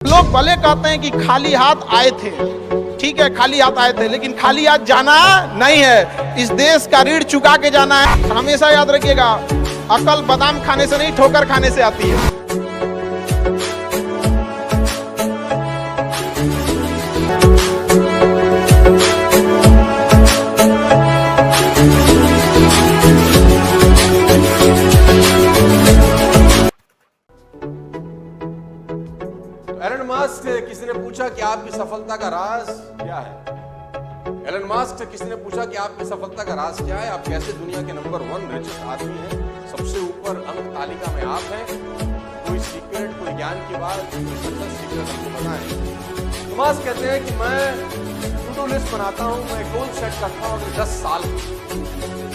लोग भले कहते हैं कि खाली हाथ आए थे, ठीक है खाली हाथ आए थे, लेकिन खाली हाथ जाना नहीं है। इस देश का ऋण चुका के जाना है। हमेशा याद रखिएगा, अकल बादाम खाने से नहीं ठोकर खाने से आती है। एलन मास्क से किसी ने पूछा कि आपकी सफलता का राज क्या है। एलन मास्क से किसी ने पूछा कि आपकी सफलता का राज क्या है, आप कैसे दुनिया के नंबर 1 रिचेस्ट आदमी हैं, सबसे ऊपर अंक तालिका में आप हैं। कोई सीक्रेट, कोई ज्ञान की बात, कोई सक्सेस सीक्रेट हमको बताएं। तो मास्क कहते हैं कि मैं टू डू लिस्ट बनाता हूं, मैं गोल सेट करता हूं अगले 10 साल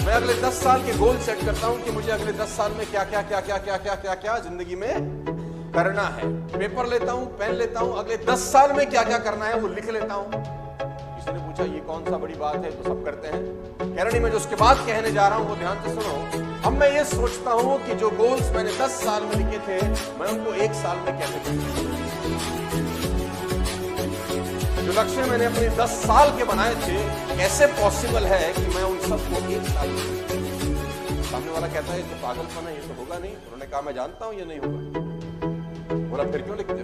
मैं अगले 10 साल के गोल सेट करता हूं कि मुझे अगले 10 साल में क्या क्या क्या क्या क्या क्या क्या क्या जिंदगी में करना है। पेपर लेता हूं, पेन लेता हूं, अगले 10 साल में क्या क्या करना है वो लिख लेता हूं। किसी ने पूछा ये कौन सा बड़ी बात है, तो सब करते हैं। कैरणी में जो उसके बाद कहने जा रहा हूं वो ध्यान से सुनो। अब मैं ये सोचता हूं कि जो गोल्स मैंने 10 साल में लिखे थे, मैं उनको 1 साल में कैसे करूं। जो लक्ष्य मैंने अपने 10 साल के बनाए थे, कैसे पॉसिबल है कि मैं उन सबको 1 साल में। सामने वाला कहता है ये तो पागलपन है, ये तो होगा नहीं। उन्होंने कहा मैं जानता हूं ये नहीं होगा। बोला फिर क्यों लिखते हो?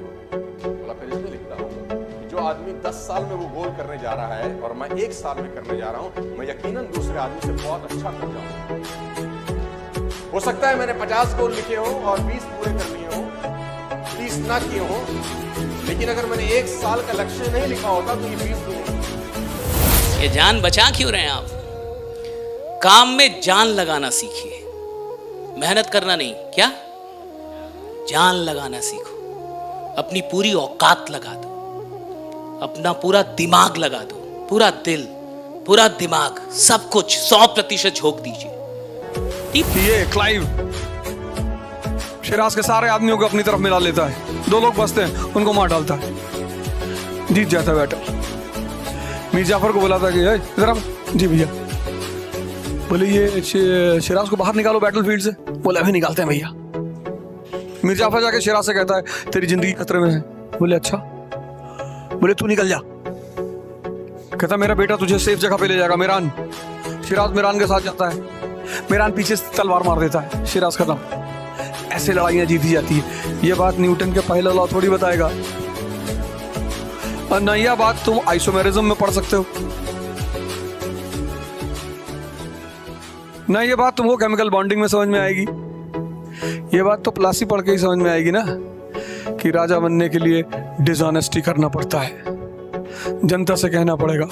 बोला फिर इसलिए लिखता हूं कि जो आदमी 10 साल में वो गोल करने जा रहा है और मैं 1 साल में करने जा रहा हूं, मैं यकीनन दूसरे आदमी से बहुत अच्छा कर जाऊंगा। हो सकता है मैंने 50 गोल लिखे हो और 20 पूरे कर लिए हो, 30 ना किए हो, लेकिन अगर मैंने 1 साल का लक्ष्य नहीं लिखा होता तो ये 20 दूर। ये जान बचा क्यों रहे हैं आप? काम में जान लगाना सीखिए, मेहनत करना नहीं। क्या जान लगाना सीखो, अपनी पूरी औकात लगा दो, अपना पूरा दिमाग लगा दो, पूरा दिल, पूरा दिमाग, सब कुछ 100% झोंक दीजिए। ये क्लाइव शिराज के सारे आदमियों को अपनी तरफ मिला लेता है। 2 लोग बसते हैं, उनको मार डालता है, जीत जाता है बैटल। मीर जाफर को बोला था कि जरा जी भैया, बोले ये शिराज को बाहर निकालो बैटलफील्ड से। बोले अभी निकालते हैं भैया। मीर जाफर जाके शिराज से कहता है तेरी जिंदगी खतरे में है। बोले अच्छा। बोले तू निकल जा। कहता मेरा बेटा तुझे सेफ जगह पे ले जाएगा, मेरान। शिराज मेरान के साथ जाता है, मेरान पीछे से तलवार मार देता है, शिराज खत्म। ऐसे लड़ाइयां जीती जाती है। ये बात न्यूटन के पहला लॉ थोड़ी बताएगा, और न यह बात तुम आइसोमेरिज्म में पढ़ सकते हो, न ये बात तुमको केमिकल बॉन्डिंग में समझ में आएगी। ये बात तो प्लासी पढ़ के ही समझ में आएगी ना, कि राजा बनने के लिए डिसऑनेस्टी करना पड़ता है। जनता से कहना पड़ेगा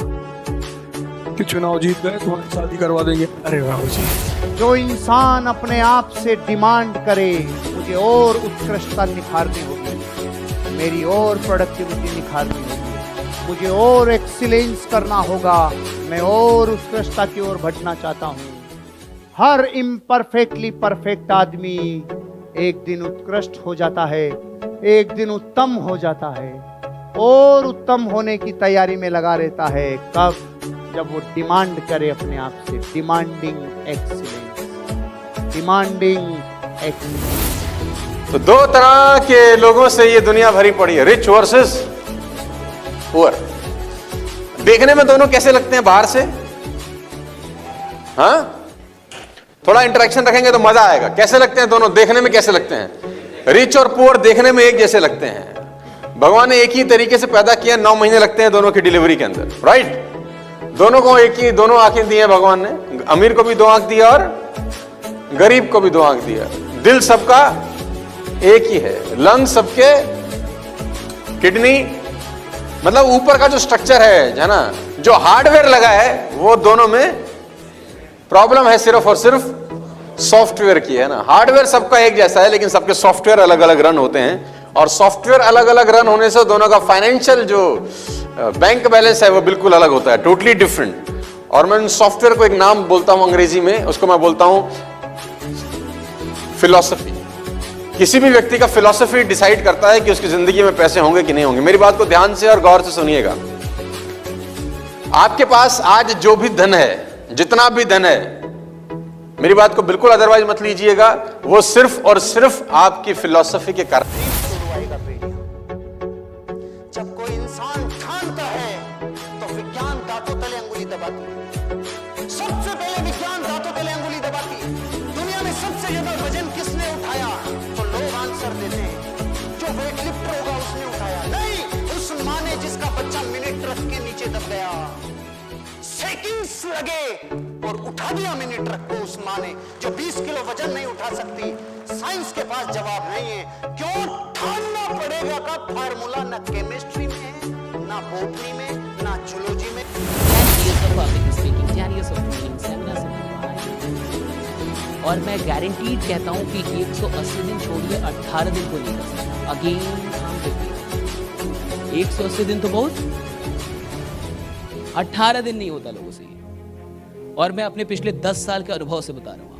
कि चुनाव जीत गए तुम्हारी शादी करवा देंगे। अरे बाबू जी, जो इंसान अपने आप से डिमांड करे मुझे और उत्कृष्टता निखारनी होगी, मेरी और प्रोडक्टिविटी निखारनी होगी, मुझे और एक्सीलेंस करना होगा, मैं और उत्कृष्टता की ओर बढ़ना चाहता हूँ। हर इम्परफेक्टली परफेक्ट आदमी एक दिन उत्कृष्ट हो जाता है, एक दिन उत्तम हो जाता है, और उत्तम होने की तैयारी में लगा रहता है। कब? जब वो डिमांड करे अपने आप से। Demanding excellence, demanding excellence. तो 2 तरह के लोगों से ये दुनिया भरी पड़ी है, रिच वर्सेस पुअर। देखने में दोनों कैसे लगते हैं बाहर से? हाँ, थोड़ा इंटरेक्शन रखेंगे तो मजा आएगा। कैसे लगते हैं दोनों? देखने में कैसे लगते हैं? रिच और पुअर देखने में एक जैसे लगते हैं। भगवान ने एक ही तरीके से पैदा किया, 9 महीने लगते हैं दोनों की डिलीवरी के अंदर, राइट? दोनों को एक ही, दोनों आंखें दी हैं भगवान ने। अमीर को भी 2 आंख दिया और गरीब को भी 2 आंख दिया। दिल सबका एक ही है, लंग सबके, किडनी, मतलब ऊपर का जो स्ट्रक्चर है ना, जो हार्डवेयर लगा है, वो दोनों में प्रॉब्लम है सिर्फ और सिर्फ सॉफ्टवेयर की, है ना। हार्डवेयर सबका एक जैसा है, लेकिन सबके सॉफ्टवेयर अलग अलग रन होते हैं, और सॉफ्टवेयर अलग अलग रन होने से दोनों का फाइनेंशियल जो बैंक बैलेंस है वो बिल्कुल अलग होता है, टोटली डिफरेंट। और मैं सॉफ्टवेयर को एक नाम बोलता हूं अंग्रेजी में, उसको मैं बोलता हूं फिलॉसफी। किसी भी व्यक्ति का फिलॉसफी डिसाइड करता है कि उसकी जिंदगी में पैसे होंगे कि नहीं होंगे। मेरी बात को ध्यान से और गौर से सुनिएगा। आपके पास आज जो भी धन है, जितना भी धन है, मेरी बात को बिल्कुल अदरवाइज मत लीजिएगा, वो सिर्फ और सिर्फ आपकी फिलॉसफी के कारण। जब कोई इंसान ठानता है तो विज्ञान दांतों तले अंगुली दबाती है। सबसे पहले विज्ञान दांतों तले अंगुली दबाती है। दुनिया में सबसे ज्यादा वजन किसने उठाया? तो लोग आंसर देते हैं जो वेट लिफ्टर होगा उसने उठाया। नहीं, उस मां ने जिसका बच्चा मिनी ट्रक के नीचे दब गया, सेकंड्स लगे और उठा दिया मिनी ट्रक को उस मां ने, जो 20 किलो वजन नहीं उठा सकती। साइंस के पास जवाब नहीं है। क्यों? ठानना पड़ेगा का फार्मूला न केमिस्ट्री में है, ना बोटनी में, ना जूलॉजी में। 10 years of public speaking, 10 years of training, seminars in Mumbai। और मैं गारंटीड कहता हूँ कि 180 दिन छोड़िए, 18 दिन को नहीं कर सकता। अगेन हम देखिए 180 दिन तो बहुत, 18 दिन नहीं होता लोगों से। और मैं अपने पिछले 10 साल के अनुभव से बता रहा हूँ।